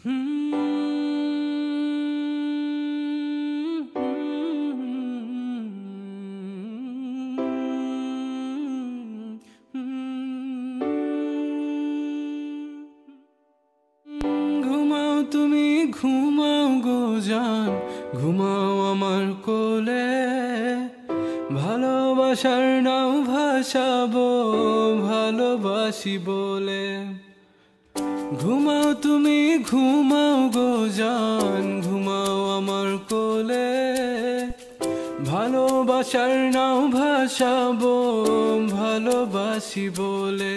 ঘুমাও তুমি ঘুমাও গো জান, ঘুমাও আমার কোলে, ভালোবাসার নাও ভাসাবো ভালোবাসি বলে। ঘুমাও তুমি ঘুমাও গো জান, ঘুমাও আমার কোলে, ভালোবাসার নাও ভাসাবো ভালোবাসি বলে।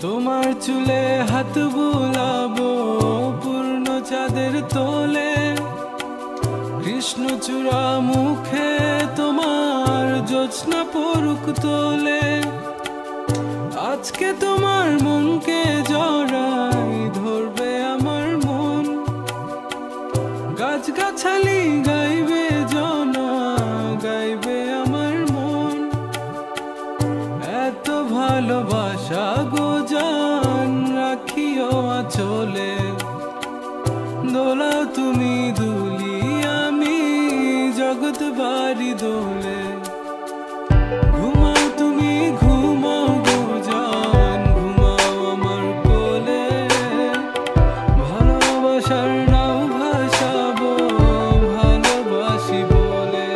তোমার চুলে হাত বুলাবো পূর্ণ চাঁদের তোলে, কৃষ্ণচূড়া মুখে তোমার জ্যোৎস্না পড়ুক তোলে। আজকে তোমার মনকে জড়াই ধরবে আমার মন, গাছগাছালি গাইবে জনা গাইবে আমার মন। এত ভালোবাসা গো জান রাখিও আঁচলে, দোলাও তুমি দুলি আমি জগৎ বাড়ি দোলে। ঘুমাও তুমি ঘুমাও গো জান, ঘুমাও আমার কোলে, ভালোবাসার নাও ভাসাবো ভালোবাসি বলে।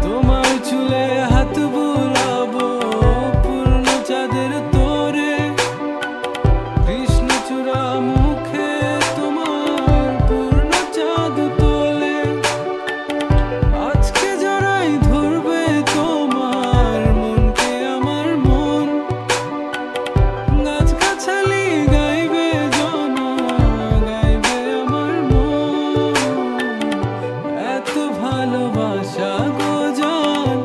তোমার চুলে হাত বুলাবো পূর্ণ চাঁদের তোরে, কৃষ্ণচূড়া মুখে তোমার পূর্ণ চাঁদ তোলে। আজকে জড়াই ধরবে তোমার মনকে আমার মন, গাছগাছালি গাইবে জনা গাইবে আমার মন। এত ভালোবাসা গো জান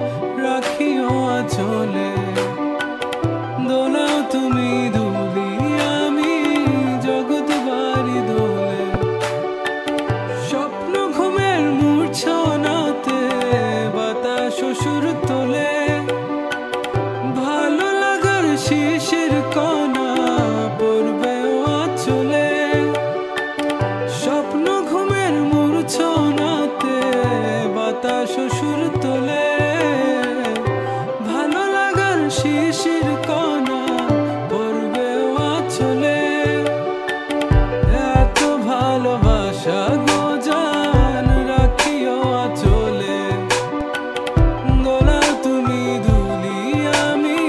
রাখিও আঁচলে, দোলাও তুমি দুলি আমি জগৎ বাড়ি দোলে। স্বপ্ন ঘুমের মূর্ছনাতে বাতাস সুর তোলে, ভালো লাগার শিশির কণা পড়বে আঁচলে। স্বপ্ন ঘুমের মূর্ছনাতে বাতাস সুর তোলে, ভালো লাগার শিশির কণা পড়বে আঁচলে। এত ভালোবাসা গো জান রাখিও আঁচলে, দোলাও তুমি দুলি আমি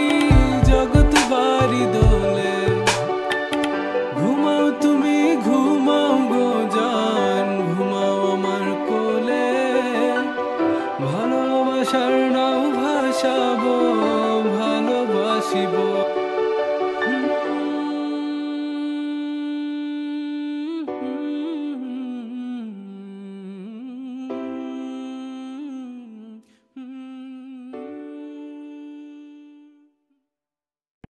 জগৎ বাড়ি দোলে। ঘুমাও তুমি ঘুমাও গো জান, ঘুমাও আমার কোলে, ভালোবাসার